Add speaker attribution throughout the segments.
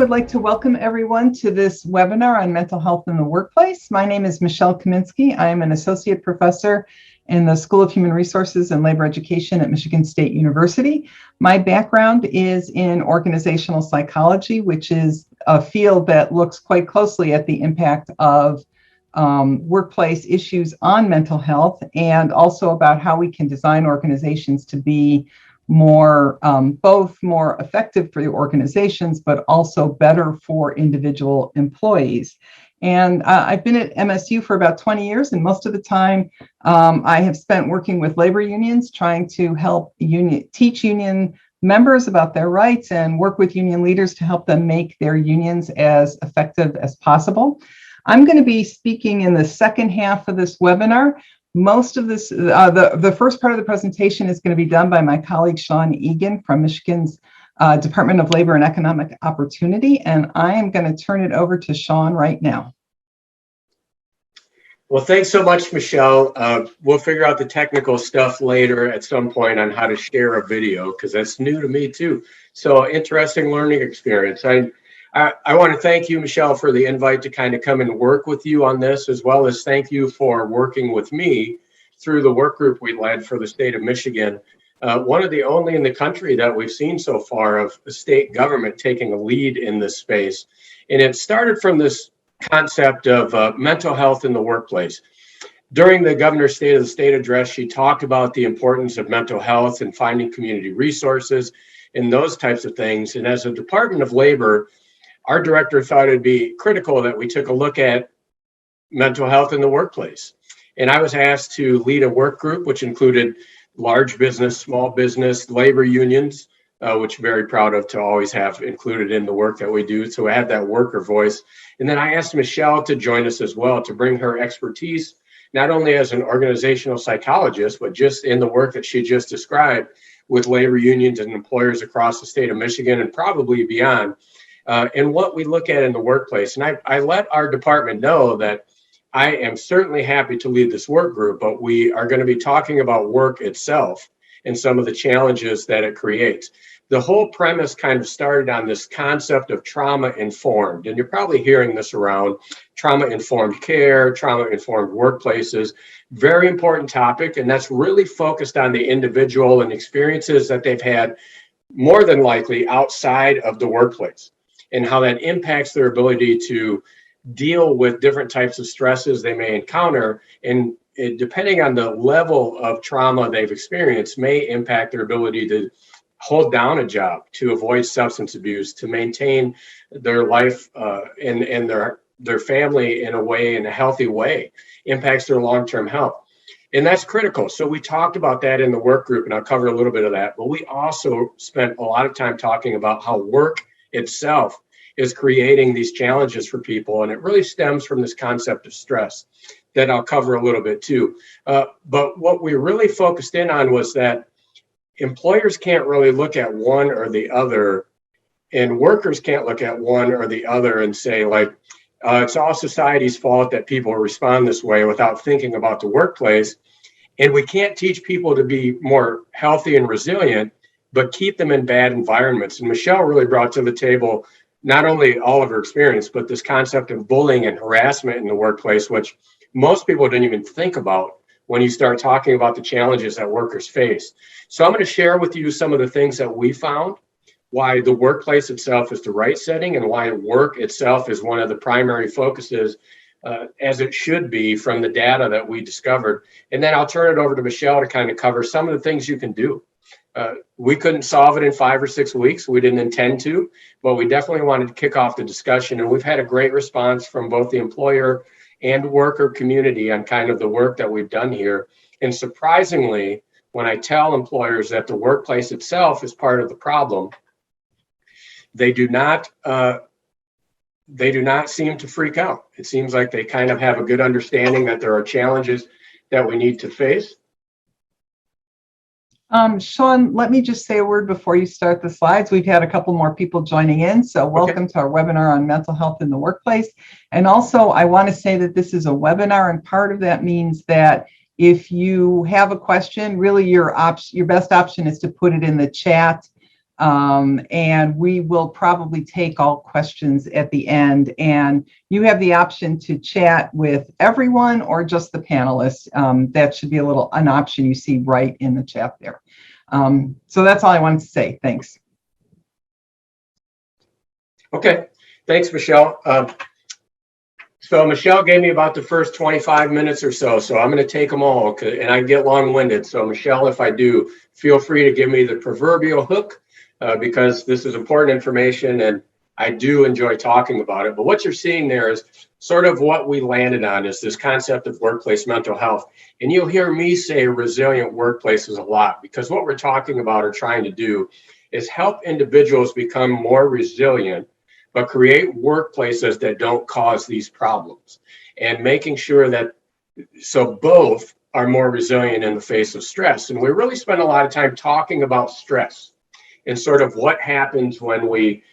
Speaker 1: would like to welcome everyone to this webinar on mental health in the workplace. My name is Michelle Kaminski. I am an associate professor in the School of Human Resources and Labor Education at Michigan State University. My background is in organizational psychology, which is a field that looks quite closely at the impact of workplace issues on mental health, and also about how we can design organizations to be more, both more effective for the organizations, but also better for individual employees. And I've been at MSU for about 20 years, and most of the time I have spent working with labor unions, trying to help teach union members about their rights and work with union leaders to help them make their unions as effective as possible. I'm going to be speaking in the second half of this webinar. Most of this, the first part of the presentation is going to be done by my colleague, Sean Egan from Michigan's Department of Labor and Economic Opportunity, and I am going to turn it over to Sean right now.
Speaker 2: Well, thanks so much, Michelle. We'll figure out the technical stuff later at some point on how to share a video, because that's new to me too. So interesting learning experience. I want to thank you, Michelle, for the invite to kind of come and work with you on this, as well as thank you for working with me through the work group we led for the state of Michigan. One of the only in the country that we've seen so far of the state government taking a lead in this space. And it started from this concept of mental health in the workplace. During the governor's State of the State address, she talked about the importance of mental health and finding community resources and those types of things. And as a Department of Labor, our director thought it'd be critical that we took a look at mental health in the workplace. And I was asked to lead a work group, which included large business, small business, labor unions, which I'm very proud of to always have included in the work that we do. So I had that worker voice. And then I asked Michelle to join us as well, to bring her expertise, not only as an organizational psychologist, but just in the work that she just described with labor unions and employers across the state of Michigan and probably beyond. And what we look at in the workplace. And I let our department know that I am certainly happy to lead this work group, but we are going to be talking about work itself and some of the challenges that it creates. The whole premise kind of started on this concept of trauma-informed, and you're probably hearing this around trauma-informed care, trauma-informed workplaces, very important topic, and that's really focused on the individual and experiences that they've had more than likely outside of the workplace, and how that impacts their ability to deal with different types of stresses they may encounter. And depending on the level of trauma they've experienced, may impact their ability to hold down a job, to avoid substance abuse, to maintain their life and their family in a healthy way, impacts their long-term health. And that's critical. So we talked about that in the work group, and I'll cover a little bit of that. But we also spent a lot of time talking about how work itself is creating these challenges for people. And it really stems from this concept of stress that I'll cover a little bit too. But what we really focused in on was that employers can't really look at one or the other, and workers can't look at one or the other and say, like, it's all society's fault that people respond this way, without thinking about the workplace. And we can't teach people to be more healthy and resilient, but keep them in bad environments. And Michelle really brought to the table not only all of her experience, but this concept of bullying and harassment in the workplace, which most people didn't even think about when you start talking about the challenges that workers face. So I'm going to share with you some of the things that we found, why the workplace itself is the right setting, and why work itself is one of the primary focuses, as it should be, from the data that we discovered. And then I'll turn it over to Michelle to kind of cover some of the things you can do. We couldn't solve it in 5 or 6 weeks. We didn't intend to, but we definitely wanted to kick off the discussion. And we've had a great response from both the employer and worker community on kind of the work that we've done here. And surprisingly, when I tell employers that the workplace itself is part of the problem, they do not seem to freak out. It seems like they kind of have a good understanding that there are challenges that we need to face.
Speaker 1: Sean, let me just say a word before you start the slides. We've had a couple more people joining in, so welcome to our webinar on mental health in the workplace. And also, I want to say that this is a webinar, and part of that means that if you have a question, really your best option is to put it in the chat And we will probably take all questions at the end. And you have the option to chat with everyone or just the panelists. That should be an option you see right in the chat there. So that's all I wanted to say. Thanks.
Speaker 2: Okay, thanks, Michelle. So Michelle gave me about the first 25 minutes or so I'm going to take them all, and I get long-winded. So Michelle, if I do, feel free to give me the proverbial hook, because this is important information and I do enjoy talking about it. But what you're seeing there is sort of what we landed on, is this concept of workplace mental health. And you'll hear me say resilient workplaces a lot, because what we're talking about or trying to do is help individuals become more resilient, but create workplaces that don't cause these problems, and making sure that so both are more resilient in the face of stress. And we really spend a lot of time talking about stress and sort of what happens when we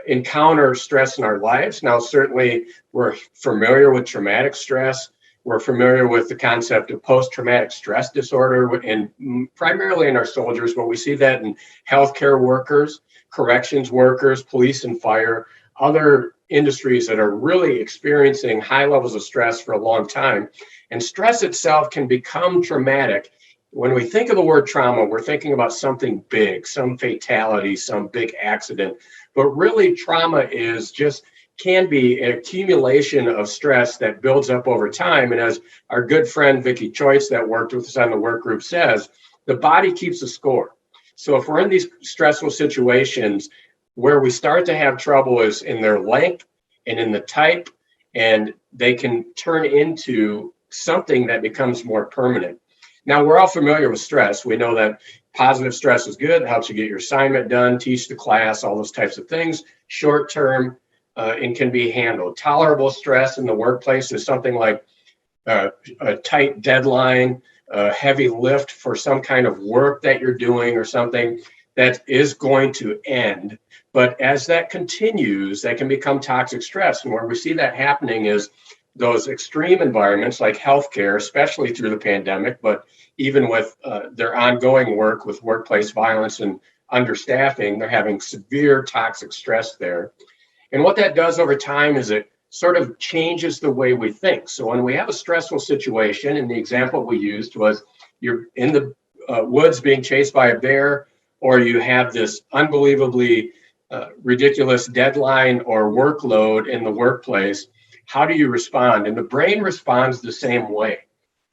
Speaker 2: encounter stress in our lives. Now, certainly we're familiar with traumatic stress. We're familiar with the concept of post-traumatic stress disorder, and primarily in our soldiers, but we see that in healthcare workers, corrections workers, police and fire, other industries that are really experiencing high levels of stress for a long time. And stress itself can become traumatic. When we think of the word trauma, we're thinking about something big, some fatality, some big accident. But really, trauma can be an accumulation of stress that builds up over time. And as our good friend Vicki Choice that worked with us on the work group says, the body keeps a score. So if we're in these stressful situations, where we start to have trouble is in their length and in the type, and they can turn into something that becomes more permanent. Now, we're all familiar with stress. We know that positive stress is good. It helps you get your assignment done, teach the class, all those types of things. Short term, and can be handled. Tolerable stress in the workplace is something like a tight deadline, a heavy lift for some kind of work that you're doing, or something that is going to end. But as that continues, that can become toxic stress. And where we see that happening is those extreme environments like healthcare, especially through the pandemic, but even with their ongoing work with workplace violence and understaffing, they're having severe toxic stress there. And what that does over time is it sort of changes the way we think. So when we have a stressful situation, and the example we used was you're in the woods being chased by a bear, or you have this unbelievably ridiculous deadline or workload in the workplace, how do you respond? And the brain responds the same way.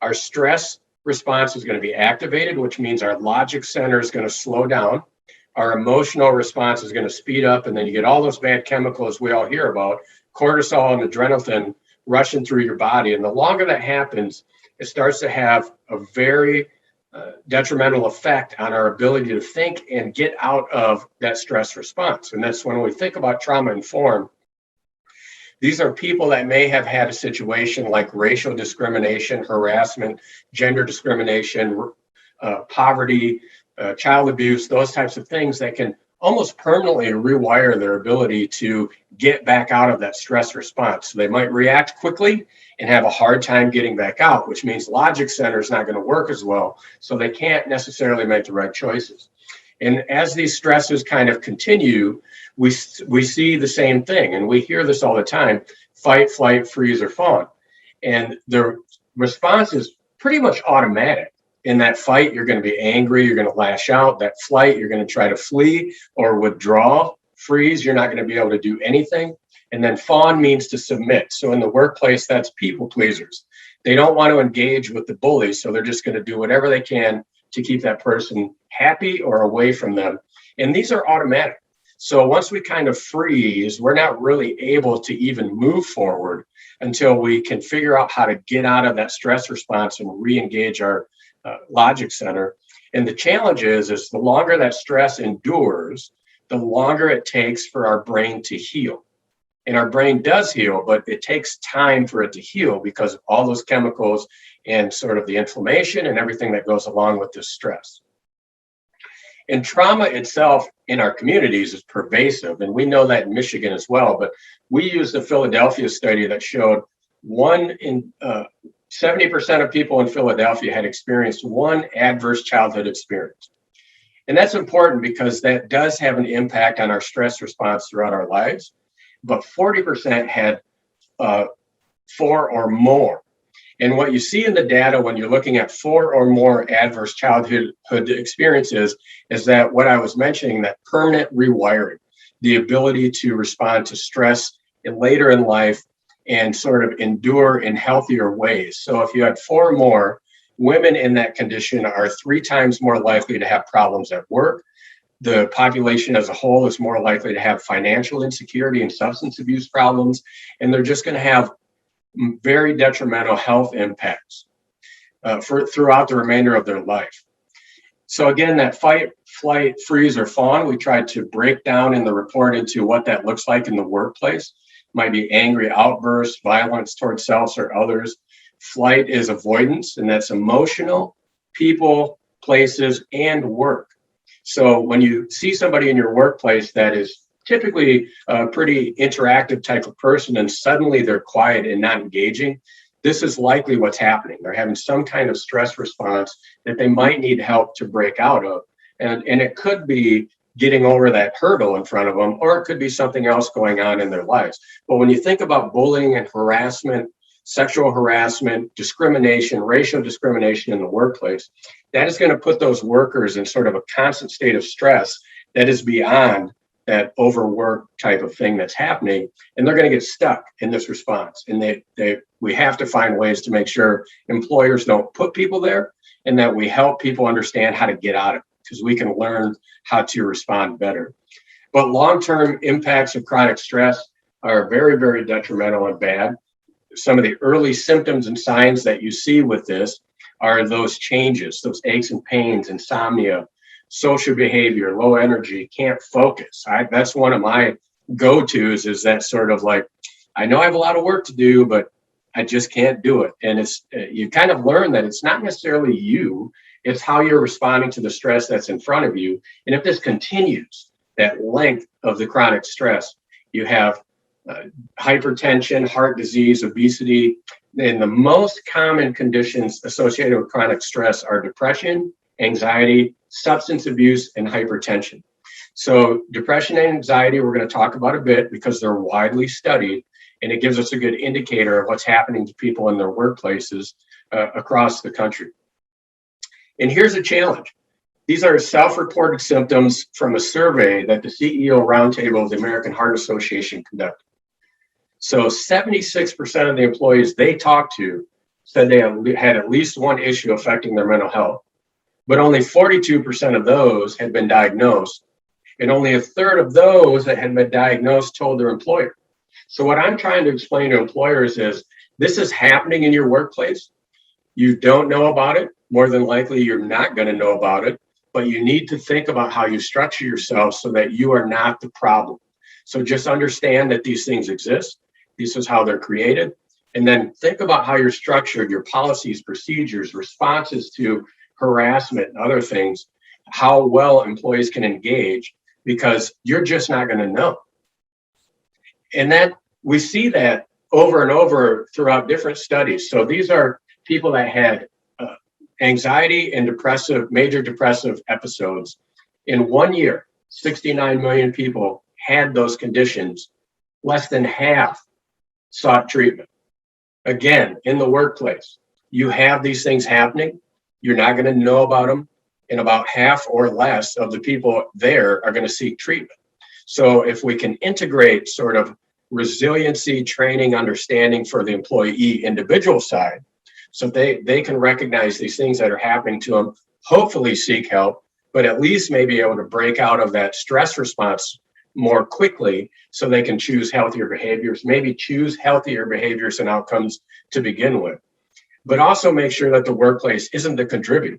Speaker 2: Our stress response is going to be activated, which means our logic center is going to slow down. Our emotional response is going to speed up, and then you get all those bad chemicals we all hear about, cortisol and adrenaline rushing through your body. And the longer that happens, it starts to have a very detrimental effect on our ability to think and get out of that stress response. And that's when we think about trauma-informed. These are people that may have had a situation like racial discrimination, harassment, gender discrimination, poverty, child abuse, those types of things that can almost permanently rewire their ability to get back out of that stress response. So they might react quickly and have a hard time getting back out, which means logic center is not going to work as well. So they can't necessarily make the right choices. And as these stresses kind of continue, we see the same thing. And we hear this all the time: fight, flight, freeze, or fawn. And the response is pretty much automatic. In that fight, you're going to be angry, you're going to lash out. That flight, you're going to try to flee or withdraw. Freeze, you're not going to be able to do anything. And then fawn means to submit. So in the workplace, that's people pleasers. They don't want to engage with the bully, so they're just going to do whatever they can to keep that person happy or away from them. And these are automatic. So once we kind of freeze, we're not really able to even move forward until we can figure out how to get out of that stress response and re-engage our logic center. And the challenge is the longer that stress endures, the longer it takes for our brain to heal. And our brain does heal, but it takes time for it to heal because of all those chemicals and sort of the inflammation and everything that goes along with this stress. And trauma itself in our communities is pervasive, and we know that in Michigan as well. But we used the Philadelphia study that showed 70% of people in Philadelphia had experienced one adverse childhood experience. And that's important because that does have an impact on our stress response throughout our lives. But 40% had 4 or more. And what you see in the data when you're looking at 4 or more adverse childhood experiences is that what I was mentioning, that permanent rewiring, the ability to respond to stress later in life and sort of endure in healthier ways. So if you had 4 or more, women in that condition are 3 times more likely to have problems at work. The population as a whole is more likely to have financial insecurity and substance abuse problems, and they're just going to have very detrimental health impacts throughout the remainder of their life. So again, that fight, flight, freeze, or fawn, we tried to break down in the report into what that looks like in the workplace. Might be angry outbursts, violence towards self or others. Flight is avoidance, and that's emotional, people, places, and work. So when you see somebody in your workplace that is typically a pretty interactive type of person and suddenly they're quiet and not engaging, this is likely what's happening. They're having some kind of stress response that they might need help to break out of. And it could be getting over that hurdle in front of them, or it could be something else going on in their lives. But when you think about bullying and harassment, sexual harassment, discrimination, racial discrimination in the workplace, that is going to put those workers in sort of a constant state of stress that is beyond that overwork type of thing that's happening, and they're going to get stuck in this response. And we have to find ways to make sure employers don't put people there, and that we help people understand how to get out of it, because we can learn how to respond better. But long-term impacts of chronic stress are very, very detrimental and bad. Some of the early symptoms and signs that you see with this are those changes, those aches and pains, insomnia, social behavior, low energy, can't focus. That's one of my go-tos, is that sort of like, I know I have a lot of work to do, but I just can't do it. And it's you kind of learn that it's not necessarily you, it's how you're responding to the stress that's in front of you. And if this continues, that length of the chronic stress, you have hypertension, heart disease, obesity. And the most common conditions associated with chronic stress are depression, anxiety, substance abuse, and hypertension. So depression and anxiety, we're going to talk about a bit because they're widely studied, and it gives us a good indicator of what's happening to people in their workplaces across the country. And here's a challenge. These are self-reported symptoms from a survey that the CEO Roundtable of the American Heart Association conducted. So 76% of the employees they talked to said they had at least one issue affecting their mental health, but only 42% of those had been diagnosed, and only a third of those that had been diagnosed told their employer. So what I'm trying to explain to employers is this is happening in your workplace. You don't know about it. More than likely, you're not going to know about it, but you need to think about how you structure yourself so that you are not the problem. So just understand that these things exist. This is how they're created. And then think about how you're structured, your policies, procedures, responses to harassment and other things, how well employees can engage, because you're just not going to know. And that we see that over and over throughout different studies. So these are people that had anxiety and major depressive episodes. In 1 year, 69 million people had those conditions. Less than half sought treatment. Again, in the workplace, you have these things happening. You're not going to know about them, and about half or less of the people there are going to seek treatment. So if we can integrate sort of resiliency, training, understanding for the employee individual side, so they can recognize these things that are happening to them, hopefully seek help, but at least may be able to break out of that stress response more quickly so they can choose healthier behaviors, maybe choose healthier behaviors and outcomes to begin with. But also make sure that the workplace isn't the contributor.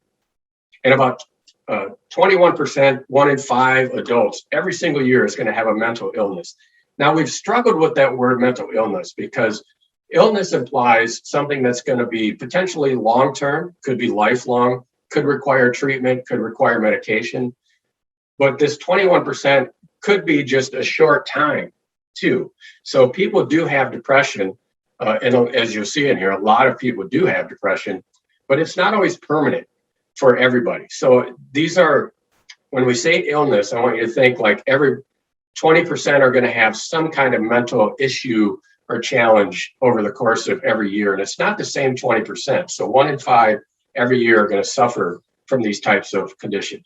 Speaker 2: And about 21%, 1 in 5 adults every single year is going to have a mental illness. Now, we've struggled with that word mental illness because illness implies something that's going to be potentially long-term, could be lifelong, could require treatment, could require medication. But this 21% could be just a short time too. So people do have depression. And as you'll see in here, a lot of people do have depression, but it's not always permanent for everybody. So these are when we say illness, I want you to think like every 20% are going to have some kind of mental issue or challenge over the course of every year. And it's not the same 20%. So 1 in 5 every year are going to suffer from these types of conditions.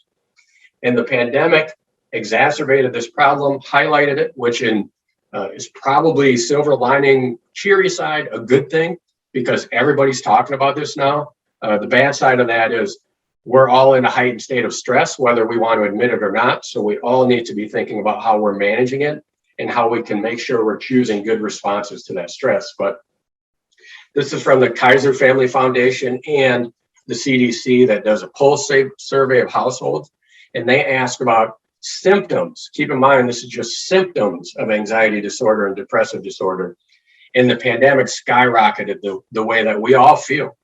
Speaker 2: And the pandemic exacerbated this problem, highlighted it, which is probably silver lining, cheery side, a good thing, because everybody's talking about this now. The bad side of that is we're all in a heightened state of stress, whether we want to admit it or not. So we all need to be thinking about how we're managing it and how we can make sure we're choosing good responses to that stress. But this is from the Kaiser Family Foundation and the CDC that does a pulse survey of households. And they ask about symptoms. Keep in mind, this is just symptoms of anxiety disorder and depressive disorder. And the pandemic skyrocketed the way that we all feel.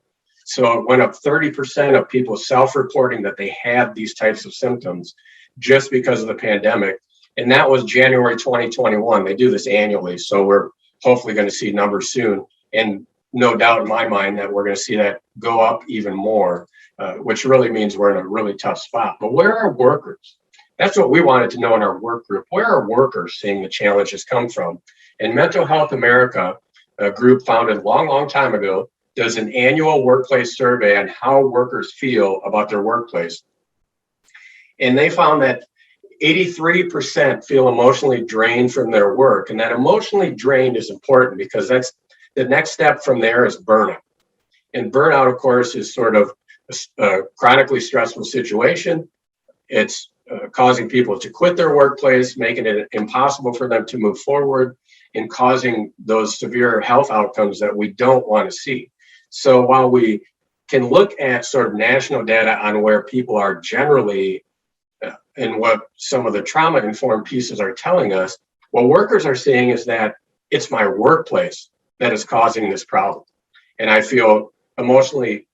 Speaker 2: So it went up 30% of people self-reporting that they had these types of symptoms just because of the pandemic. And that was January 2021. They do this annually. So we're hopefully going to see numbers soon. And no doubt in my mind that we're going to see that go up even more, which really means we're in a really tough spot. But where are workers? That's what we wanted to know in our work group. Where are workers seeing the challenges come from? And Mental Health America, a group founded a long, long time ago, does an annual workplace survey on how workers feel about their workplace. And they found that 83% feel emotionally drained from their work. And that emotionally drained is important because that's the next step from there is burnout. And burnout, of course, is sort of a chronically stressful situation. It's causing people to quit their workplace, making it impossible for them to move forward, and causing those severe health outcomes that we don't want to see. So while we can look at sort of national data on where people are generally and what some of the trauma-informed pieces are telling us, what workers are seeing is that it's my workplace that is causing this problem. And I feel emotionally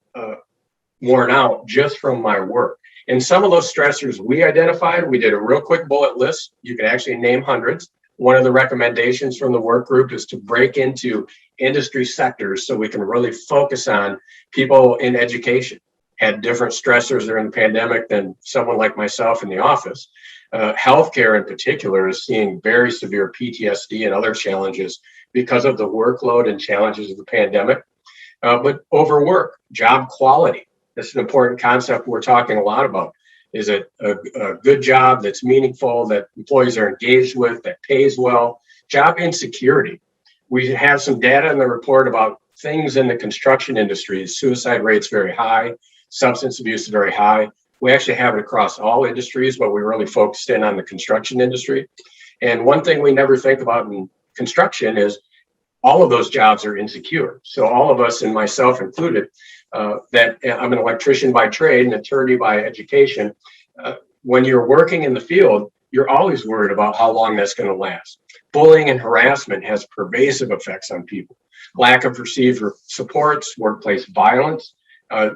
Speaker 2: worn out just from my work. And some of those stressors we identified, we did a real quick bullet list. You can actually name hundreds. One of the recommendations from the work group is to break into industry sectors so we can really focus on people in education. Had different stressors during the pandemic than someone like myself in the office. Healthcare in particular is seeing very severe PTSD and other challenges because of the workload and challenges of the pandemic. But overwork, job quality. This is an important concept we're talking a lot about. Is it a good job that's meaningful, that employees are engaged with, that pays well? Job insecurity. We have some data in the report about things in the construction industry. Suicide rates very high, substance abuse is very high. We actually have it across all industries, but we really focused in on the construction industry. And one thing we never think about in construction is all of those jobs are insecure. So all of us, and myself included, that I'm an electrician by trade, an attorney by education. When you're working in the field, you're always worried about how long that's going to last. Bullying and harassment has pervasive effects on people. Lack of perceived supports, workplace violence,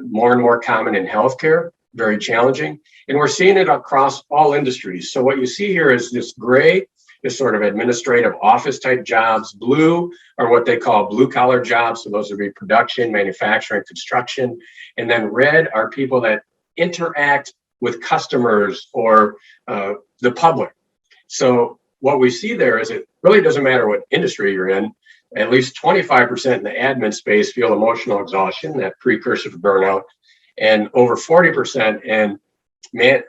Speaker 2: more and more common in healthcare, very challenging. And we're seeing it across all industries. So what you see here is this gray is sort of administrative office type jobs. Blue are what they call blue collar jobs. So those would be production, manufacturing, construction. And then red are people that interact with customers or the public. So what we see there is it really doesn't matter what industry you're in. At least 25% in the admin space feel emotional exhaustion, that precursor to burnout, and over 40% in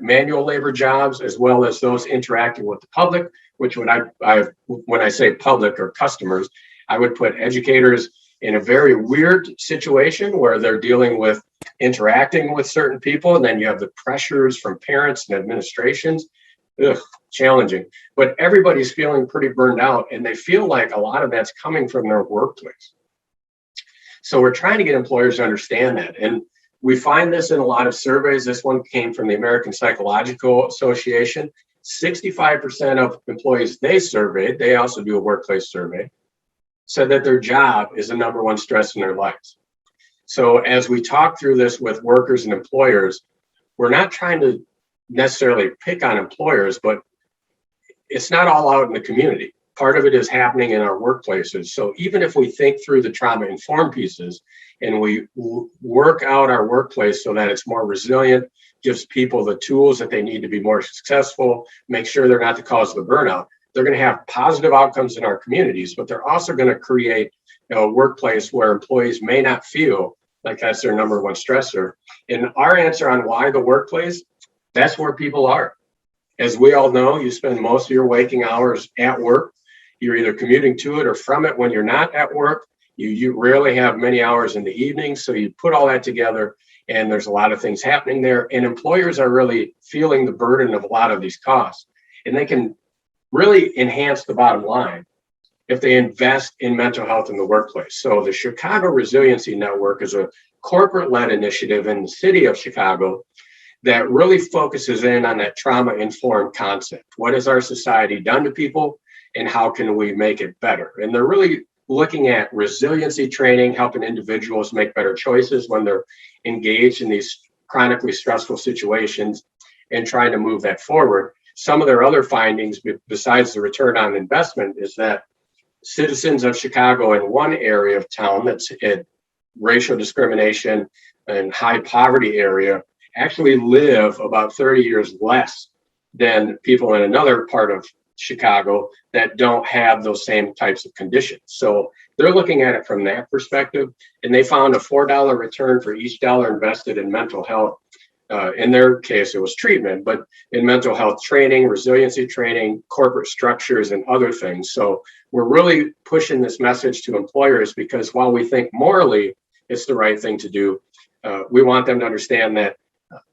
Speaker 2: manual labor jobs, as well as those interacting with the public, which when I say public or customers, I would put educators in a very weird situation where they're dealing with interacting with certain people, and then you have the pressures from parents and administrations. Challenging, but everybody's feeling pretty burned out, and they feel like a lot of that's coming from their workplace. So we're trying to get employers to understand that, and we find this in a lot of surveys. This one came from the American Psychological Association. 65% of employees they surveyed, they also do a workplace survey, said that their job is the number one stress in their lives. So as we talk through this with workers and employers, we're not trying to necessarily pick on employers, but it's not all out in the community. Part of it is happening in our workplaces. So even if we think through the trauma-informed pieces, and we work out our workplace so that it's more resilient, gives people the tools that they need to be more successful, make sure they're not the cause of the burnout. They're going to have positive outcomes in our communities, but they're also going to create a workplace where employees may not feel like that's their number one stressor. And our answer on why the workplace, that's where people are. As we all know, you spend most of your waking hours at work. You're either commuting to it or from it when you're not at work. You rarely have many hours in the evening. So you put all that together and there's a lot of things happening there. And employers are really feeling the burden of a lot of these costs. And they can really enhance the bottom line if they invest in mental health in the workplace. So the Chicago Resiliency Network is a corporate-led initiative in the city of Chicago that really focuses in on that trauma-informed concept. What has our society done to people and how can we make it better? And they're really looking at resiliency training, helping individuals make better choices when they're engaged in these chronically stressful situations and trying to move that forward. Some of their other findings, besides the return on investment, is that citizens of Chicago in one area of town that's at racial discrimination and high poverty area actually live about 30 years less than people in another part of Chicago that don't have those same types of conditions. So they're looking at it from that perspective, and they found a $4 return for each dollar invested in mental health. In their case, it was treatment, but in mental health training, resiliency training, corporate structures, and other things. So we're really pushing this message to employers because while we think morally it's the right thing to do, we want them to understand that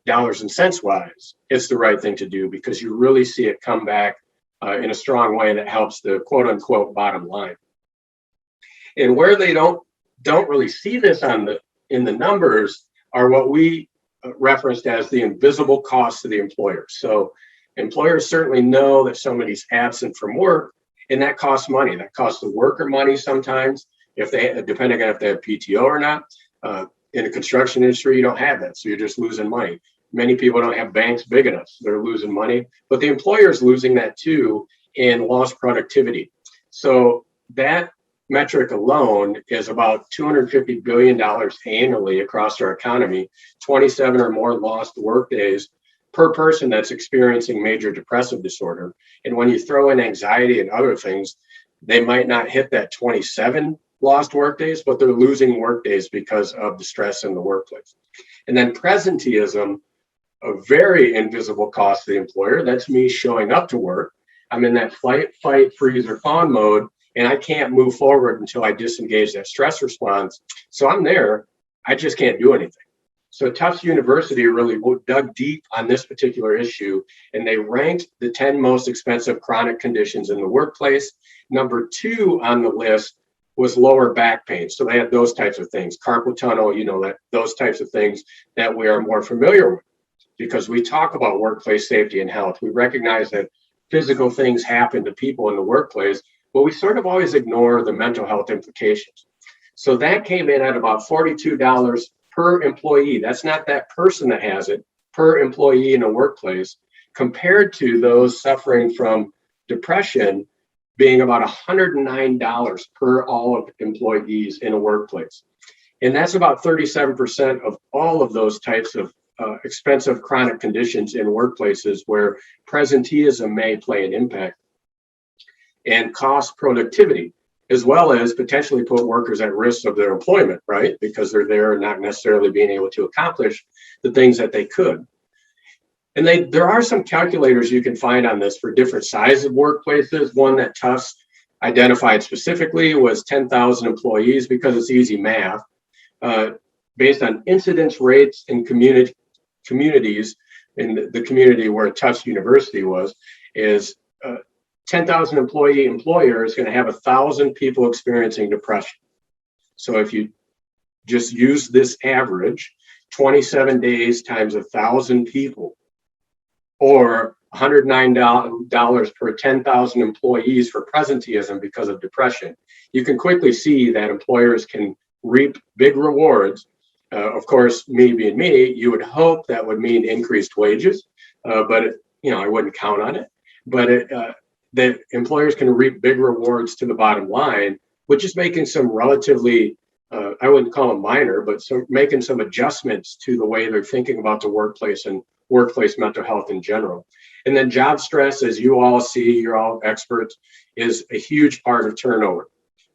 Speaker 2: dollars and cents wise, it's the right thing to do because you really see it come back in a strong way that helps the quote unquote bottom line. And where they don't really see this in the numbers are what we referenced as the invisible cost to the employer. So employers certainly know that somebody's absent from work, and that costs money. That costs the worker money sometimes, depending on if they have PTO or not. In the construction industry, you don't have that, so you're just losing money. Many people don't have banks big enough, so they're losing money, but the employer is losing that too in lost productivity. So that metric alone is about $250 billion annually across our economy, 27 or more lost work days per person that's experiencing major depressive disorder. And when you throw in anxiety and other things, they might not hit that 27 lost work days, but they're losing work days because of the stress in the workplace. And then presenteeism, a very invisible cost to the employer. That's me showing up to work. I'm in that flight, fight, freeze, or fawn mode, and I can't move forward until I disengage that stress response. So I'm there, I just can't do anything. So Tufts University really dug deep on this particular issue, and they ranked the 10 most expensive chronic conditions in the workplace. Number 2 on the list was lower back pain. So they had those types of things, carpal tunnel, those types of things that we are more familiar with because we talk about workplace safety and health. We recognize that physical things happen to people in the workplace, but we sort of always ignore the mental health implications. So that came in at about $42 per employee. That's not that person that has it, per employee in a workplace, compared to those suffering from depression being about $109 per all of employees in a workplace. And that's about 37% of all of those types of expensive chronic conditions in workplaces where presenteeism may play an impact, and cost productivity, as well as potentially put workers at risk of their employment, right? Because they're there not necessarily being able to accomplish the things that they could. And there are some calculators you can find on this for different sizes of workplaces. One that Tufts identified specifically was 10,000 employees because it's easy math. Based on incidence rates in communities, in the community where Tufts University was, is 10,000 employer is going to have 1,000 people experiencing depression. So if you just use this average, 27 days times 1,000 people, or $109 per 10,000 employees for presenteeism because of depression, you can quickly see that employers can reap big rewards. Of course, me being me, you would hope that would mean increased wages, but I wouldn't count on it. But that employers can reap big rewards to the bottom line, with just making some relatively I wouldn't call them minor, but making some adjustments to the way they're thinking about the workplace and workplace mental health in general. And then job stress, as you all see, you're all experts, is a huge part of turnover.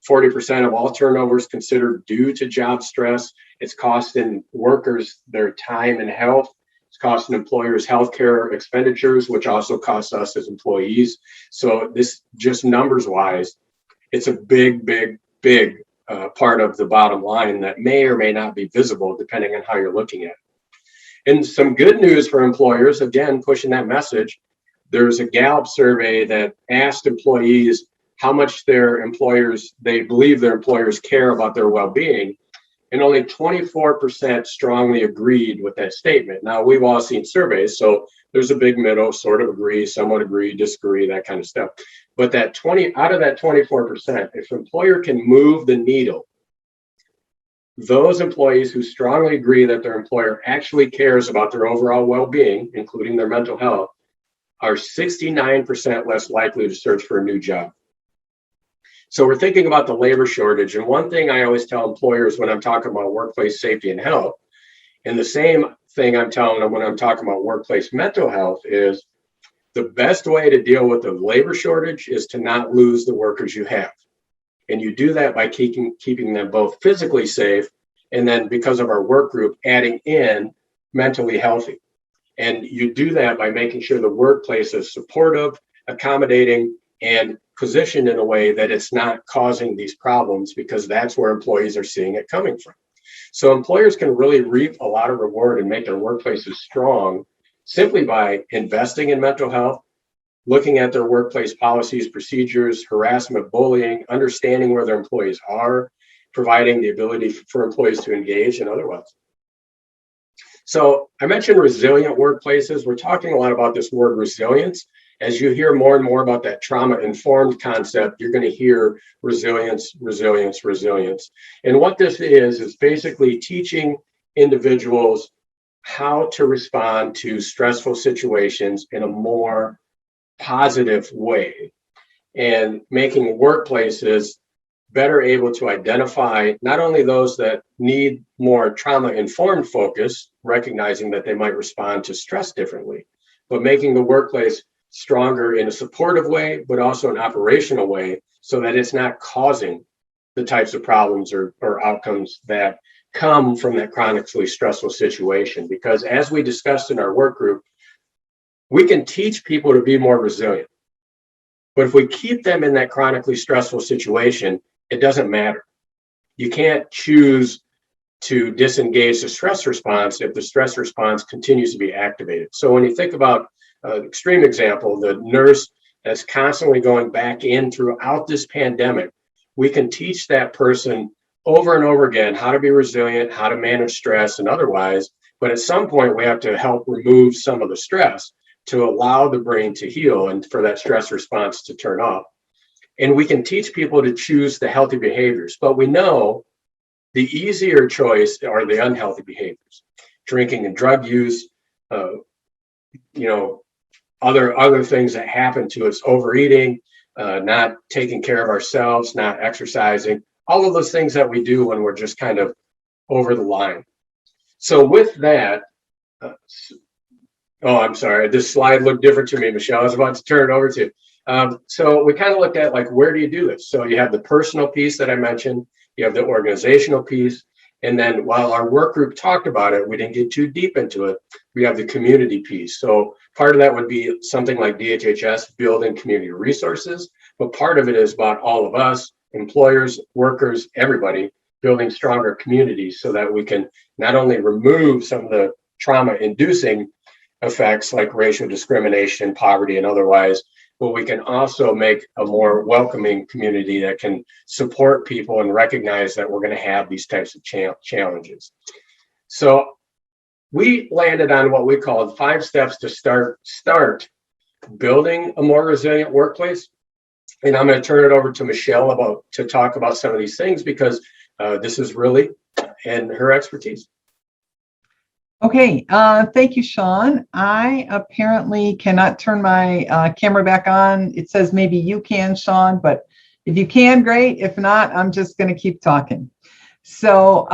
Speaker 2: 40% of all turnover is considered due to job stress. It's costing workers their time and health. It's costing employers healthcare expenditures, which also costs us as employees. So this, just numbers wise, it's a big, big, big part of the bottom line that may or may not be visible depending on how you're looking at it. And some good news for employers, again, pushing that message. There's a Gallup survey that asked employees how much they believe their employers care about their well-being. And only 24% strongly agreed with that statement. Now, we've all seen surveys, so there's a big middle, sort of agree, somewhat agree, disagree, that kind of stuff. But out of that 24%, if an employer can move the needle, those employees who strongly agree that their employer actually cares about their overall well-being, including their mental health, are 69% less likely to search for a new job. So we're thinking about the labor shortage. And one thing I always tell employers when I'm talking about workplace safety and health, and the same thing I'm telling them when I'm talking about workplace mental health, is the best way to deal with the labor shortage is to not lose the workers you have. And you do that by keeping them both physically safe, and then because of our work group, adding in mentally healthy. And you do that by making sure the workplace is supportive, accommodating, and positioned in a way that it's not causing these problems, because that's where employees are seeing it coming from. So employers can really reap a lot of reward and make their workplaces strong simply by investing in mental health, looking at their workplace policies, procedures, harassment, bullying, understanding where their employees are, providing the ability for employees to engage and otherwise. So I mentioned resilient workplaces. We're talking a lot about this word resilience. As you hear more and more about that trauma-informed concept, you're going to hear resilience, resilience, resilience. And what this is basically teaching individuals how to respond to stressful situations in a more positive way, and making workplaces better able to identify not only those that need more trauma-informed focus, recognizing that they might respond to stress differently, but making the workplace stronger in a supportive way, but also an operational way, so that it's not causing the types of problems or outcomes that come from that chronically stressful situation. Because as we discussed in our work group, we can teach people to be more resilient. But if we keep them in that chronically stressful situation, it doesn't matter. You can't choose to disengage the stress response if the stress response continues to be activated. So when you think about an extreme example, the nurse that's constantly going back in throughout this pandemic, we can teach that person over and over again how to be resilient, how to manage stress and otherwise. But at some point, we have to help remove some of the stress to allow the brain to heal and for that stress response to turn off. And we can teach people to choose the healthy behaviors, but we know the easier choice are the unhealthy behaviors: drinking and drug use, other things that happen to us, overeating, not taking care of ourselves, not exercising, all of those things that we do when we're just kind of over the line. So with that, I'm sorry, this slide looked different to me, Michelle. I was about to turn it over to you. So we kind of looked at, like, where do you do this? So you have the personal piece that I mentioned, you have the organizational piece, and then while our work group talked about it, we didn't get too deep into it, we have the community piece. So part of that would be something like DHHS building community resources, but part of it is about all of us, employers, workers, everybody, building stronger communities so that we can not only remove some of the trauma-inducing effects like racial discrimination, poverty, and otherwise, but we can also make a more welcoming community that can support people and recognize that we're going to have these types of challenges. So we landed on what we call 5 steps to start building a more resilient workplace. And I'm going to turn it over to Michelle to talk about some of these things, because this is really in her expertise.
Speaker 1: Okay, thank you, Sean. I apparently cannot turn my camera back on. It says maybe you can, Sean, but if you can, great. If not, I'm just going to keep talking. So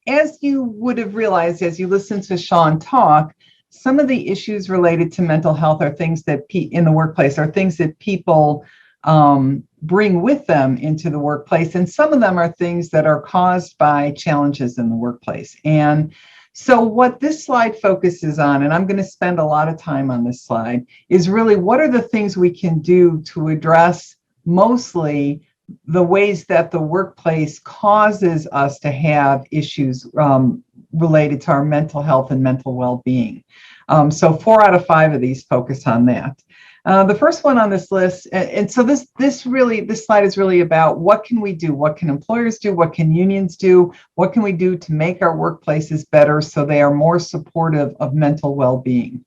Speaker 1: as you would have realized as you listened to Sean talk, some of the issues related to mental health are things that in the workplace are things that people bring with them into the workplace. And some of them are things that are caused by challenges in the workplace. And so what this slide focuses on, and I'm going to spend a lot of time on this slide, is really what are the things we can do to address mostly the ways that the workplace causes us to have issues related to our mental health and mental well-being. So 4 out of 5 of these focus on that. The first one on this list, and so this slide is really about what can we do? What can employers do? What can unions do? What can we do to make our workplaces better so they are more supportive of mental well-being?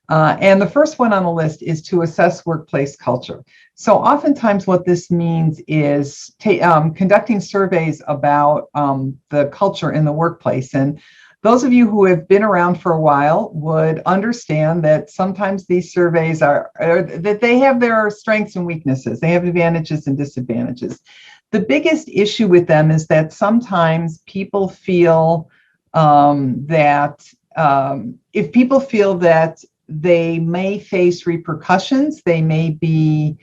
Speaker 1: And the first one on the list is to assess workplace culture. So oftentimes what this means is conducting surveys about the culture in the workplace. And those of you who have been around for a while would understand that sometimes these surveys are that they have their strengths and weaknesses. They have advantages and disadvantages. The biggest issue with them is that sometimes people feel that if people feel that they may face repercussions, they may be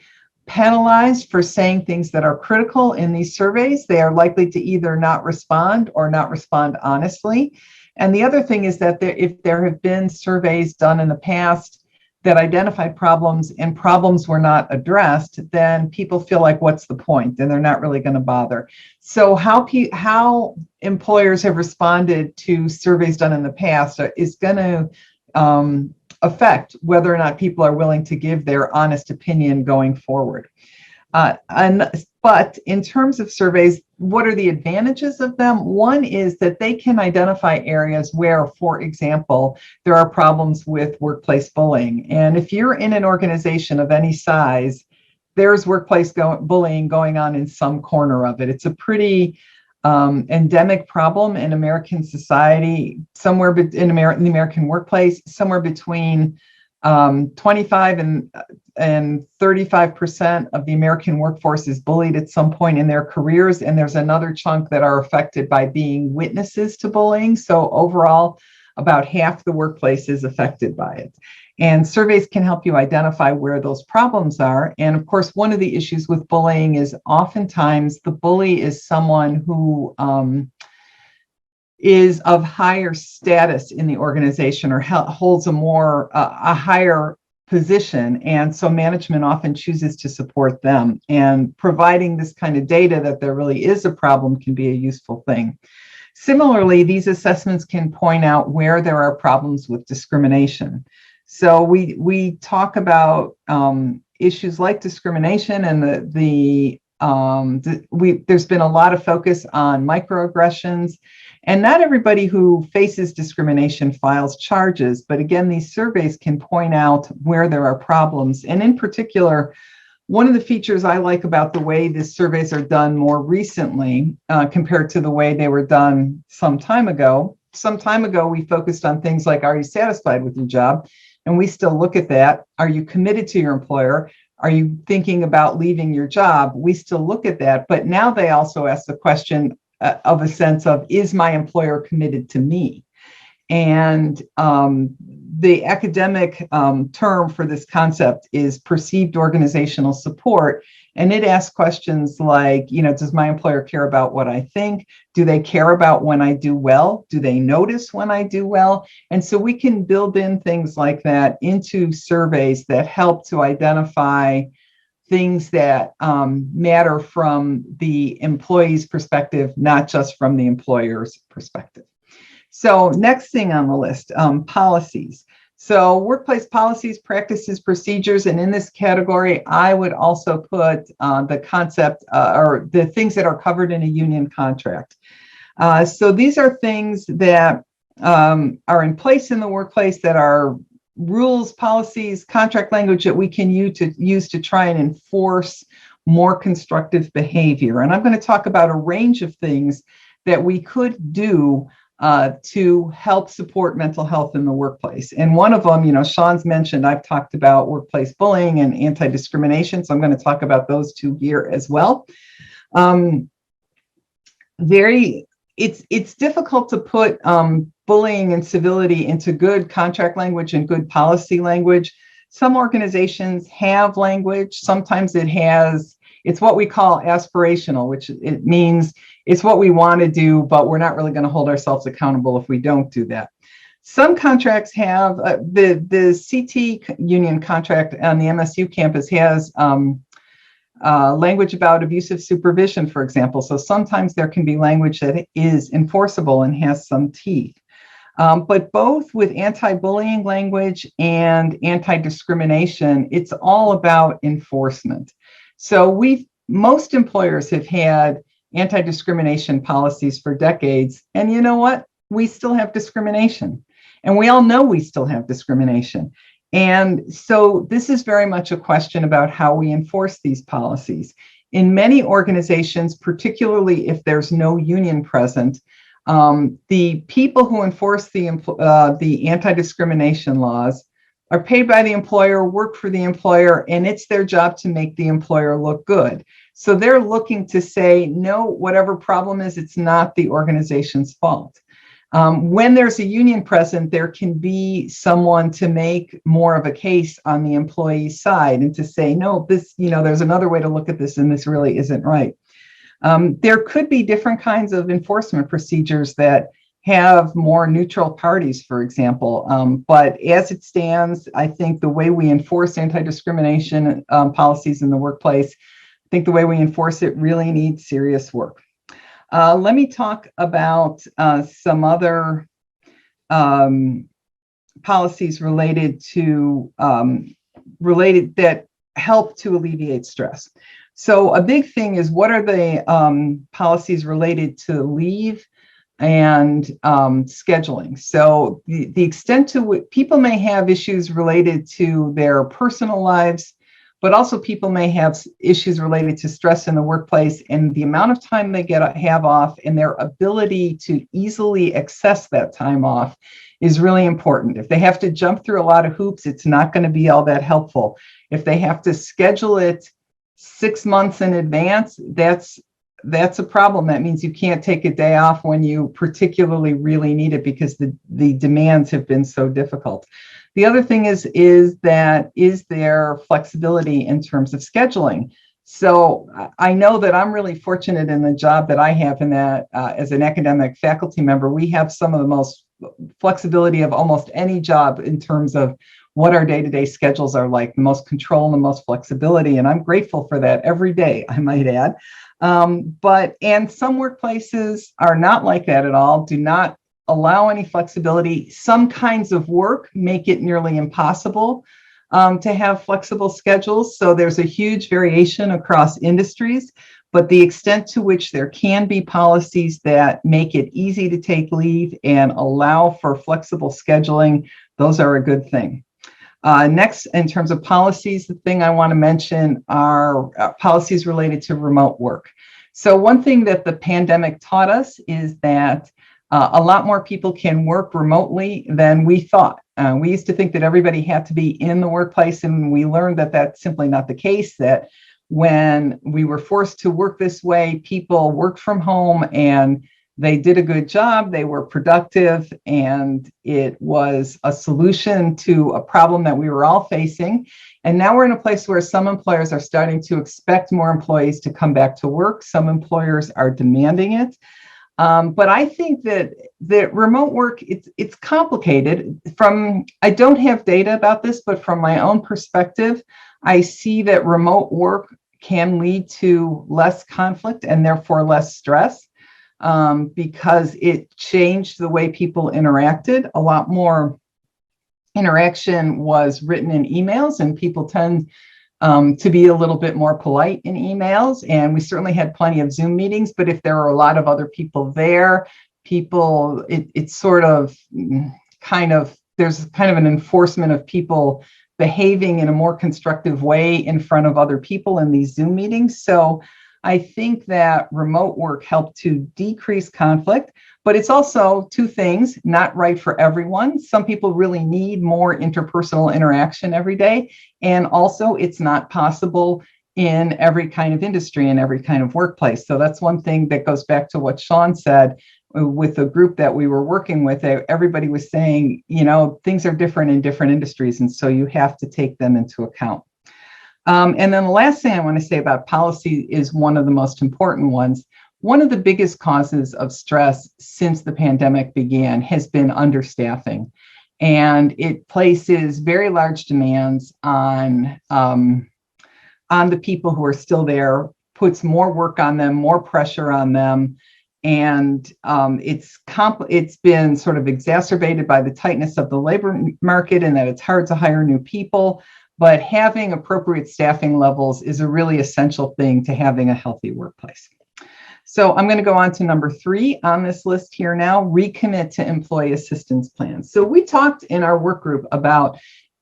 Speaker 1: penalized for saying things that are critical in these surveys, they are likely to either not respond or not respond honestly. And the other thing is that if there have been surveys done in the past that identified problems and problems were not addressed, then people feel like, what's the point? And they're not really going to bother. So how employers have responded to surveys done in the past is going to affect whether or not people are willing to give their honest opinion going forward. But in terms of surveys, what are the advantages of them? One is that they can identify areas where, for example, there are problems with workplace bullying. And if you're in an organization of any size, there's workplace bullying going on in some corner of it. It's a pretty endemic problem in American society, somewhere in the American workplace, somewhere between 25 and 35% of the American workforce is bullied at some point in their careers. And there's another chunk that are affected by being witnesses to bullying. So overall, about half the workplace is affected by it. And surveys can help you identify where those problems are. And of course, one of the issues with bullying is oftentimes the bully is someone who is of higher status in the organization or holds a higher position. And so management often chooses to support them. And providing this kind of data that there really is a problem can be a useful thing. Similarly, these assessments can point out where there are problems with discrimination. So we talk about issues like discrimination, and there's been a lot of focus on microaggressions. And not everybody who faces discrimination files charges, but again, these surveys can point out where there are problems. And in particular, one of the features I like about the way these surveys are done more recently compared to the way they were done some time ago. Some time ago, we focused on things like, are you satisfied with your job? And we still look at that. Are you committed to your employer? Are you thinking about leaving your job? We still look at that. But now they also ask the question of a sense of, is my employer committed to me? And the academic term for this concept is perceived organizational support. And it asks questions like, does my employer care about what I think? Do they care about when I do well? Do they notice when I do well? And so we can build in things like that into surveys that help to identify things that matter from the employee's perspective, not just from the employer's perspective. So next thing on the list, policies. So workplace policies, practices, procedures, and in this category, I would also put the concept or the things that are covered in a union contract. So these are things that are in place in the workplace that are rules, policies, contract language that we can use to try and enforce more constructive behavior. And I'm going to talk about a range of things that we could do to help support mental health in the workplace. And one of them, Sean's mentioned, I've talked about workplace bullying and anti-discrimination. So I'm going to talk about those two here as well. Um, it's difficult to put bullying and civility into good contract language and good policy language. Some organizations have language. Sometimes it's what we call aspirational, which it means it's what we want to do, but we're not really going to hold ourselves accountable if we don't do that. Some contracts have the CT union contract on the MSU campus has language about abusive supervision, for example. So sometimes there can be language that is enforceable and has some teeth. But both with anti-bullying language and anti-discrimination, it's all about enforcement. So most employers have had anti-discrimination policies for decades. And you know what? We still have discrimination. And we all know we still have discrimination. And so this is very much a question about how we enforce these policies. In many organizations, particularly if there's no union present, the people who enforce the anti-discrimination laws are paid by the employer, work for the employer, and it's their job to make the employer look good. So they're looking to say, no, whatever problem is, it's not the organization's fault. When there's a union present, there can be someone to make more of a case on the employee's side and to say, no, there's another way to look at this and this really isn't right. There could be different kinds of enforcement procedures that have more neutral parties, for example. But as it stands, I think the way we enforce anti-discrimination policies in the workplace, I think the way we enforce it really needs serious work. Let me talk about some other policies related that help to alleviate stress. So a big thing is, what are the policies related to leave and scheduling? So the extent to which people may have issues related to their personal lives, but also people may have issues related to stress in the workplace, and the amount of time they have off and their ability to easily access that time off is really important. If they have to jump through a lot of hoops, it's not going to be all that helpful. If they have to schedule it 6 months in advance, that's a problem. That means you can't take a day off when you particularly really need it because the demands have been so difficult. The other thing is there flexibility in terms of scheduling? So I know that I'm really fortunate in the job that I have in that as an academic faculty member, we have some of the most flexibility of almost any job in terms of what our day-to-day schedules are like, the most control and the most flexibility. And I'm grateful for that every day, I might add. And some workplaces are not like that at all, do not allow any flexibility. Some kinds of work make it nearly impossible to have flexible schedules. So there's a huge variation across industries, but the extent to which there can be policies that make it easy to take leave and allow for flexible scheduling, those are a good thing. Next, in terms of policies, the thing I want to mention are policies related to remote work. So one thing that the pandemic taught us is that a lot more people can work remotely than we thought. We used to think that everybody had to be in the workplace, and we learned that that's simply not the case, that when we were forced to work this way, people worked from home and they did a good job, they were productive, and it was a solution to a problem that we were all facing. And now we're in a place where some employers are starting to expect more employees to come back to work. Some employers are demanding it. But I think that remote work, it's complicated. I don't have data about this, but from my own perspective, I see that remote work can lead to less conflict and therefore less stress because it changed the way people interacted. A lot more interaction was written in emails, and people tend to be a little bit more polite in emails. And we certainly had plenty of Zoom meetings, but if there were a lot of other people there, it's sort of there's kind of an enforcement of people behaving in a more constructive way in front of other people in these Zoom meetings. So I think that remote work helped to decrease conflict, but it's also two things, not right for everyone. Some people really need more interpersonal interaction every day. And also it's not possible in every kind of industry and every kind of workplace. So that's one thing that goes back to what Sean said with the group that we were working with. Everybody was saying, things are different in different industries, and so you have to take them into account. And then the last thing I want to say about policy is one of the most important ones. One of the biggest causes of stress since the pandemic began has been understaffing. And it places very large demands on the people who are still there, puts more work on them, more pressure on them. And it's been sort of exacerbated by the tightness of the labor market and that it's hard to hire new people. But having appropriate staffing levels is a really essential thing to having a healthy workplace. So I'm going to go on to number 3 on this list here now, recommit to employee assistance plans. So we talked in our work group about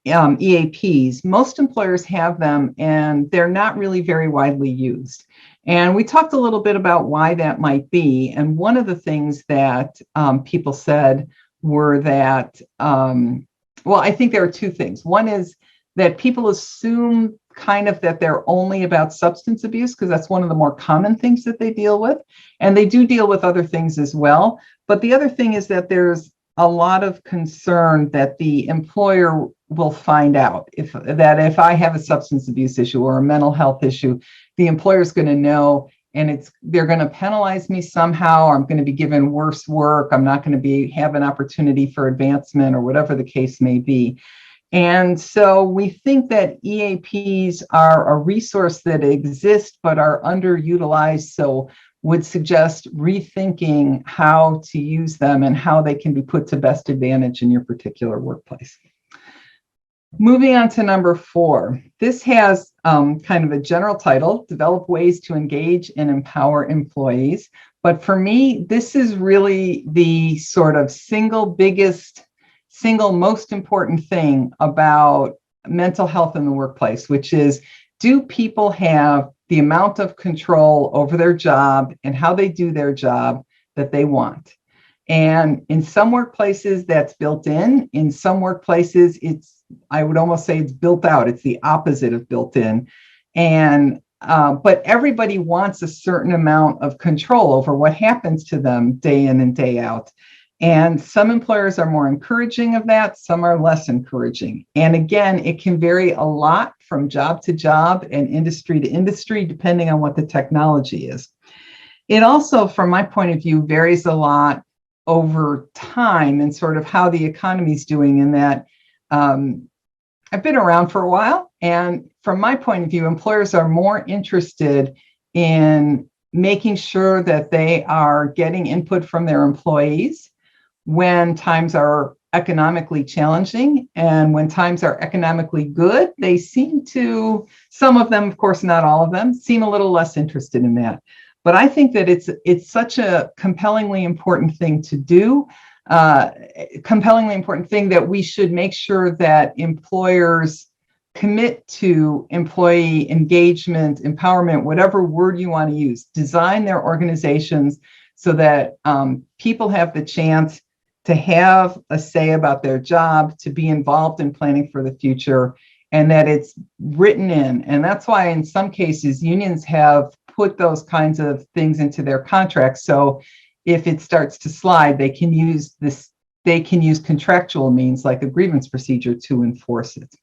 Speaker 1: EAPs. Most employers have them, and they're not really very widely used. And we talked a little bit about why that might be. And one of the things that people said were that, I think there are 2 things. One is that people assume kind of that they're only about substance abuse, because that's one of the more common things that they deal with. And they do deal with other things as well. But the other thing is that there's a lot of concern that the employer will find out if I have a substance abuse issue or a mental health issue, the employer is going to know, and they're going to penalize me somehow, or I'm going to be given worse work. I'm not going to have an opportunity for advancement, or whatever the case may be. And so we think that EAPs are a resource that exists but are underutilized, so would suggest rethinking how to use them and how they can be put to best advantage in your particular workplace. Moving on to number 4. This has kind of a general title, Develop Ways to Engage and Empower Employees. But for me, this is really the sort of single most important thing about mental health in the workplace, which is, do people have the amount of control over their job and how they do their job that they want? And in some workplaces that's built in some workplaces I would almost say it's built out. It's the opposite of built in. And but everybody wants a certain amount of control over what happens to them day in and day out. And some employers are more encouraging of that, some are less encouraging. And again, it can vary a lot from job to job and industry to industry, depending on what the technology is. It also, from my point of view, varies a lot over time and sort of how the economy is doing, in that I've been around for a while. And from my point of view, employers are more interested in making sure that they are getting input from their employees when times are economically challenging, and when times are economically good, they seem to, some of them, of course, not all of them, seem a little less interested in that. But I think that it's such a compellingly important thing to do, compellingly important thing that we should make sure that employers commit to employee engagement, empowerment, whatever word you want to use, design their organizations so that people have the chance to have a say about their job, to be involved in planning for the future, and that it's written in. And that's why in some cases, unions have put those kinds of things into their contracts. So if it starts to slide, they can use contractual means like a grievance procedure to enforce it.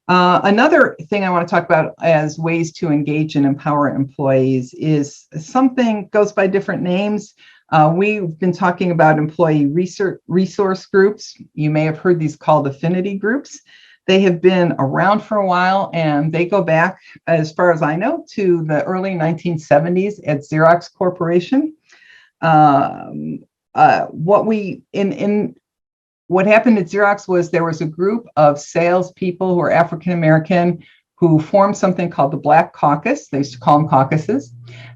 Speaker 1: Another thing I want to talk about as ways to engage and empower employees is something goes by different names. We've been talking about employee resource groups. You may have heard these called affinity groups. They have been around for a while, and they go back, as far as I know, to the early 1970s at Xerox Corporation. What happened at Xerox was there was a group of salespeople who were African American who formed something called the Black Caucus. They used to call them caucuses.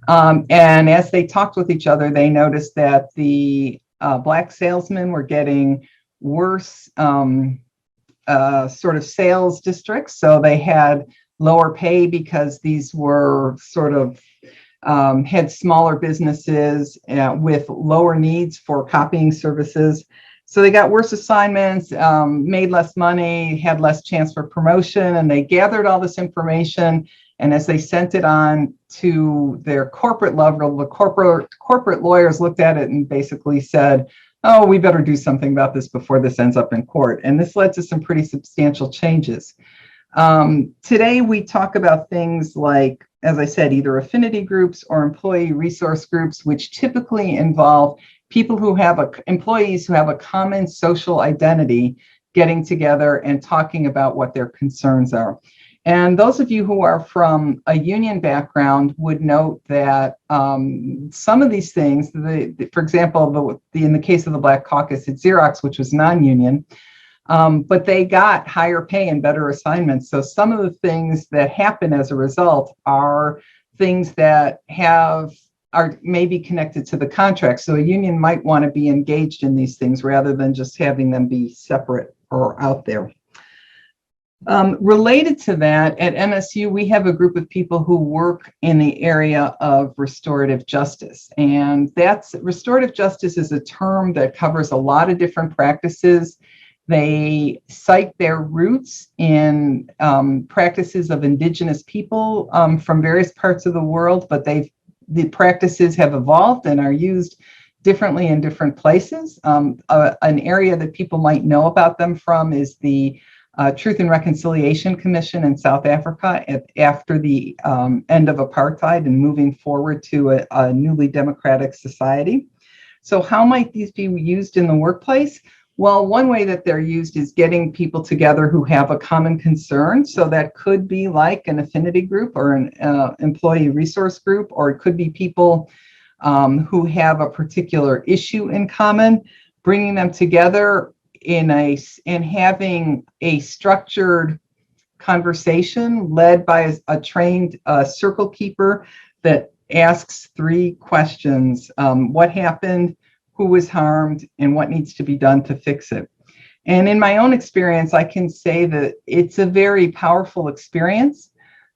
Speaker 1: And as they talked with each other, they noticed that the Black salesmen were getting worse sort of sales districts. So they had lower pay because these were sort of had smaller businesses with lower needs for copying services. So they got worse assignments, made less money, had less chance for promotion, and they gathered all this information And as they sent it on to their corporate level, the corporate lawyers looked at it and basically said, oh, we better do something about this before this ends up in court. And this led to some pretty substantial changes. Today, we talk about things like, as I said, either affinity groups or employee resource groups, which typically involve people who have employees who have a common social identity getting together and talking about what their concerns are. And those of you who are from a union background would note that some of these things, for example, in the case of the Black Caucus at Xerox, which was non-union, but they got higher pay and better assignments. So some of the things that happen as a result are things that are maybe connected to the contract. So a union might want to be engaged in these things rather than just having them be separate or out there. Related to that, at MSU, we have a group of people who work in the area of restorative justice. And restorative justice is a term that covers a lot of different practices. They cite their roots in practices of indigenous people from various parts of the world, but the practices have evolved and are used differently in different places. An area that people might know about them from is the Truth and Reconciliation Commission in South Africa after the end of apartheid and moving forward to a newly democratic society. So how might these be used in the workplace? Well, one way that they're used is getting people together who have a common concern. So that could be like an affinity group or an employee resource group, or it could be people who have a particular issue in common, bringing them together and having a structured conversation led by a trained circle keeper that asks 3 questions. What happened? Who was harmed, and what needs to be done to fix it? And in my own experience, I can say that it's a very powerful experience.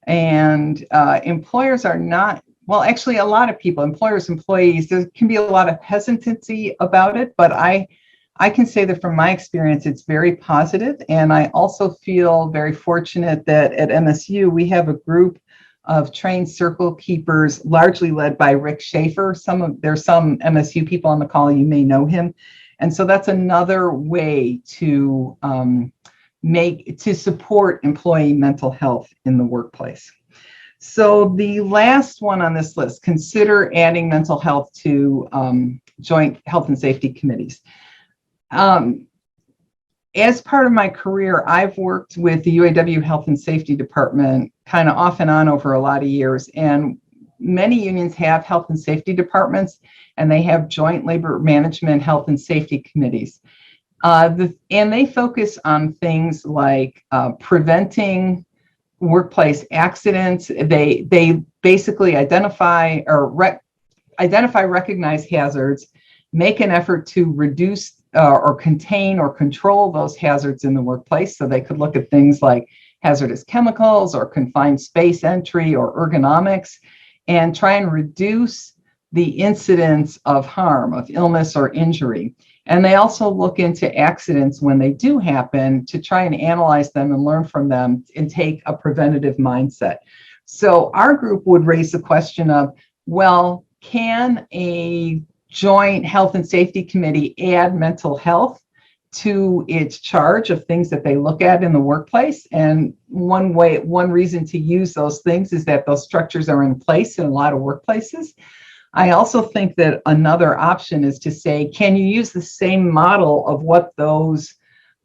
Speaker 1: And employers are not, well, actually, a lot of people, employers, employees, there can be a lot of hesitancy about it, but I can say that from my experience, it's very positive. And I also feel very fortunate that at MSU, we have a group of trained circle keepers, largely led by Rick Schaefer. There's some MSU people on the call, you may know him. And so that's another way to support employee mental health in the workplace. So the last one on this list, consider adding mental health to joint health and safety committees. As part of my career, I've worked with the UAW Health and Safety Department kind of off and on over a lot of years. And many unions have health and safety departments, and they have joint labor management health and safety committees. And they focus on things like preventing workplace accidents. They basically identify, recognize hazards, make an effort to reduce or contain or control those hazards in the workplace. So they could look at things like hazardous chemicals or confined space entry or ergonomics, and try and reduce the incidence of harm, of illness or injury. And they also look into accidents when they do happen to try and analyze them and learn from them and take a preventative mindset. So our group would raise the question of, well, can a joint health and safety committee add mental health to its charge of things that they look at in the workplace? And one reason to use those things is that those structures are in place in a lot of workplaces. I also think that another option is to say, can you use the same model of what those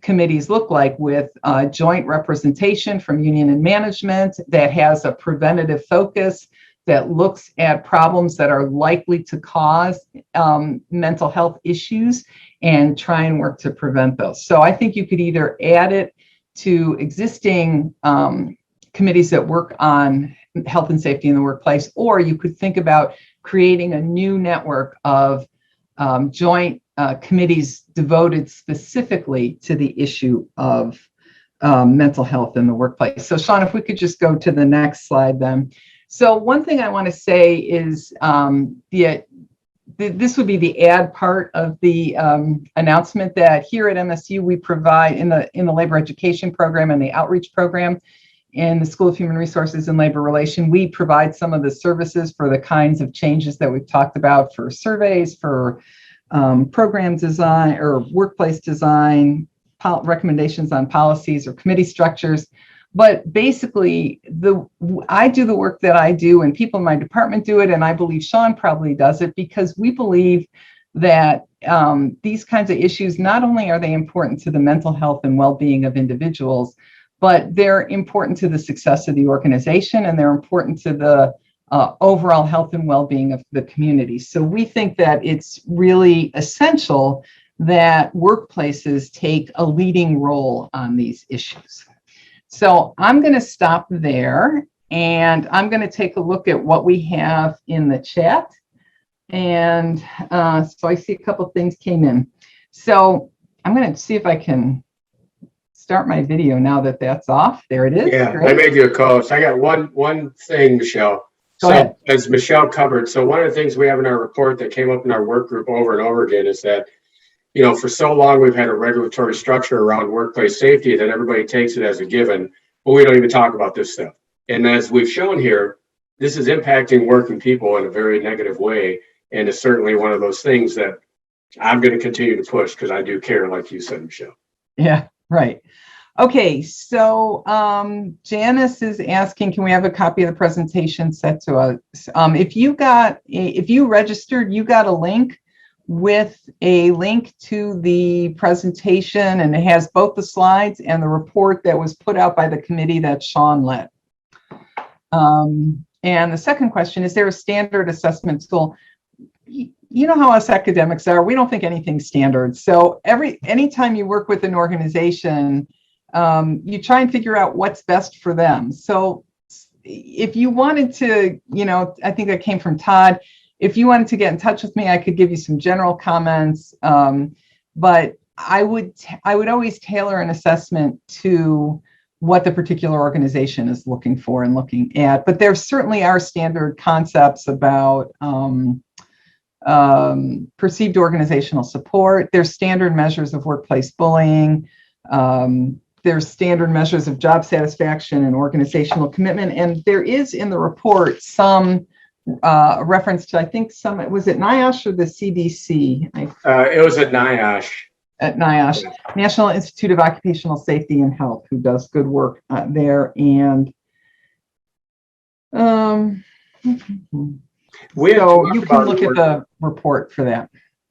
Speaker 1: committees look like with joint representation from union and management that has a preventative focus, that looks at problems that are likely to cause mental health issues and try and work to prevent those. So I think you could either add it to existing committees that work on health and safety in the workplace, or you could think about creating a new network of joint committees devoted specifically to the issue of mental health in the workplace. So Sean, if we could just go to the next slide then. So one thing I want to say is this would be the add part of the announcement that here at MSU we provide in the labor education program and the outreach program. in the School of Human Resources and Labor Relation, we provide some of the services for the kinds of changes that we've talked about, for surveys, for program design or workplace design, recommendations on policies or committee structures. But basically, I do the work that I do, and people in my department do it, and I believe Sean probably does it, because we believe that these kinds of issues, not only are they important to the mental health and well-being of individuals, but they're important to the success of the organization, and they're important to the overall health and well-being of the community. So we think that it's really essential that workplaces take a leading role on these issues. So I'm going to stop there, and I'm going to take a look at what we have in the chat. And so I see a couple of things came in. So I'm going to see if I can start my video now that that's off. There it is.
Speaker 2: Yeah,
Speaker 1: Great.
Speaker 2: I made you a co-host. I got one thing, Michelle.
Speaker 1: Go ahead.
Speaker 2: As Michelle covered, so one of the things we have in our report that came up in our work group over and over again is that, you know, for so long we've had a regulatory structure around workplace safety that everybody takes it as a given, but we don't even talk about this stuff. And as we've shown here, this is impacting working people in a very negative way, and it's certainly one of those things that I'm going to continue to push because I do care, like you said, Michelle.
Speaker 1: Yeah, right. Okay, so Janice is asking, can we have a copy of the presentation sent to us? If you registered, you got a link with a link to the presentation, and it has both the slides and the report that was put out by the committee that Sean led. And the second question, is there a standard assessment tool? You know how us academics are, we don't think anything's standard. So anytime you work with an organization, you try and figure out what's best for them. So if you wanted to, you know, I think that came from Todd, if you wanted to get in touch with me, I could give you some general comments, but I would always tailor an assessment to what the particular organization is looking for and looking at. But there certainly are standard concepts about perceived organizational support. There's standard measures of workplace bullying. There's standard measures of job satisfaction and organizational commitment. And there is in the report some reference to, I think was it NIOSH or the CDC?
Speaker 2: It was at NIOSH.
Speaker 1: At NIOSH, National Institute of Occupational Safety and Health, who does good work there. And so you can look at the report for that.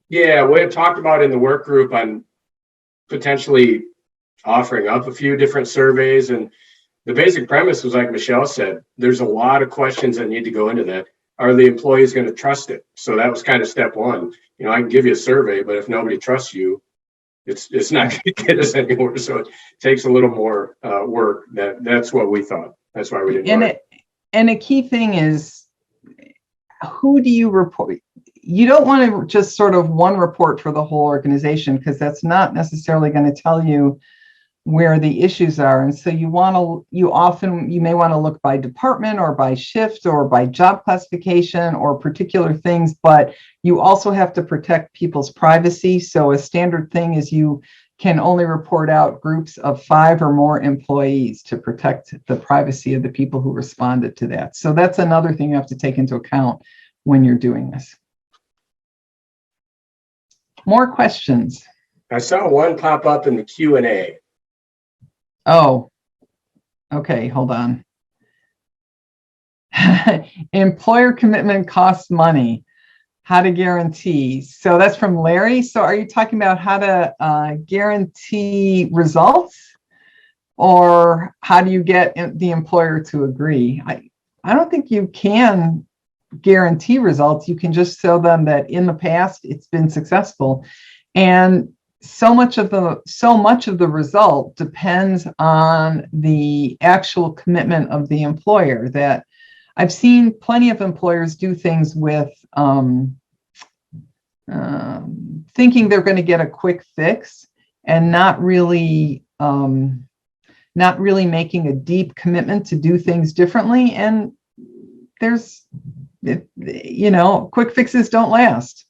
Speaker 2: Yeah, we had talked about in the work group on potentially offering up a few different surveys. And the basic premise was, like Michelle said, there's a lot of questions that need to go into that. Are the employees going to trust it? So that was kind of step one. You know, I can give you a survey, but if nobody trusts you, it's not going to get us anywhere. So it takes a little more work. That's what we thought. That's why we didn't.
Speaker 1: And a key thing is, who do you report? You don't want to just sort of one report for the whole organization, because that's not necessarily going to tell you where the issues are. And so you may want to look by department or by shift or by job classification or particular things, but you also have to protect people's privacy. So a standard thing is you can only report out groups of 5 or more employees to protect the privacy of the people who responded to that. So that's another thing you have to take into account when you're doing this. More questions?
Speaker 2: I saw one pop up in the Q&A.
Speaker 1: Oh, okay, hold on. Employer commitment costs money. How to guarantee. So that's from Larry. So are you talking about how to guarantee results, or how do you get the employer to agree? I don't think you can guarantee results. You can just tell them that in the past it's been successful, and so much of the result depends on the actual commitment of the employer. That I've seen plenty of employers do things with thinking they're going to get a quick fix and not really making a deep commitment to do things differently. And quick fixes don't last.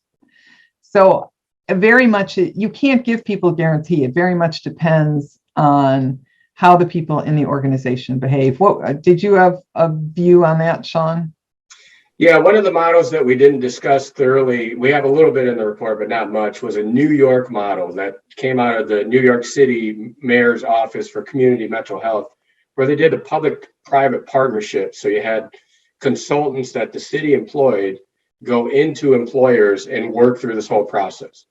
Speaker 1: So very much, you can't give people guarantee. It very much depends on how the people in the organization behave. What did you have a view on that, Sean?
Speaker 2: Yeah, one of the models that we didn't discuss thoroughly, we have a little bit in the report, but not much, was a New York model that came out of the New York City Mayor's Office for Community Mental Health, where they did a public-private partnership. So you had consultants that the city employed go into employers and work through this whole process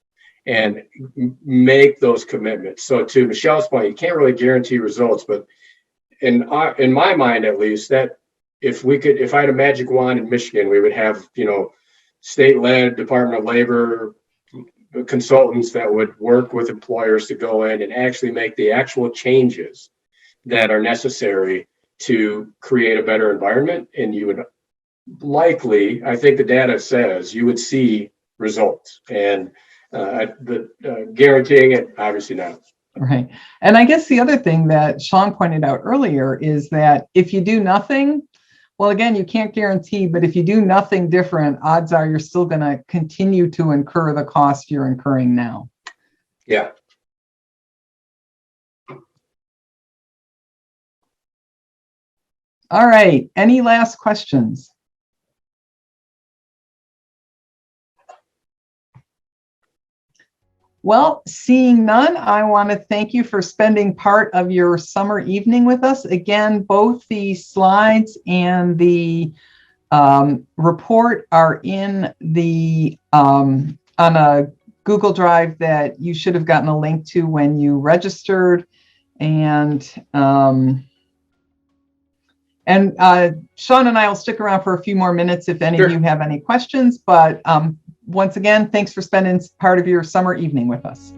Speaker 2: and make those commitments. So to Michelle's point, you can't really guarantee results, but in my mind, at least, that if I had a magic wand in Michigan, we would have, state-led Department of Labor consultants that would work with employers to go in and actually make the actual changes that are necessary to create a better environment. And you would likely, I think the data says, you would see results. And guaranteeing it, obviously not.
Speaker 1: Right. And I guess the other thing that Sean pointed out earlier is that if you do nothing, well, again, you can't guarantee, but if you do nothing different, odds are you're still going to continue to incur the cost you're incurring now.
Speaker 2: Yeah.
Speaker 1: All right. Any last questions? Well, seeing none, I want to thank you for spending part of your summer evening with us. Again, both the slides and the report are in the on a Google Drive that you should have gotten a link to when you registered. And Sean and I will stick around for a few more minutes if any of you have any questions. But once again, thanks for spending part of your summer evening with us.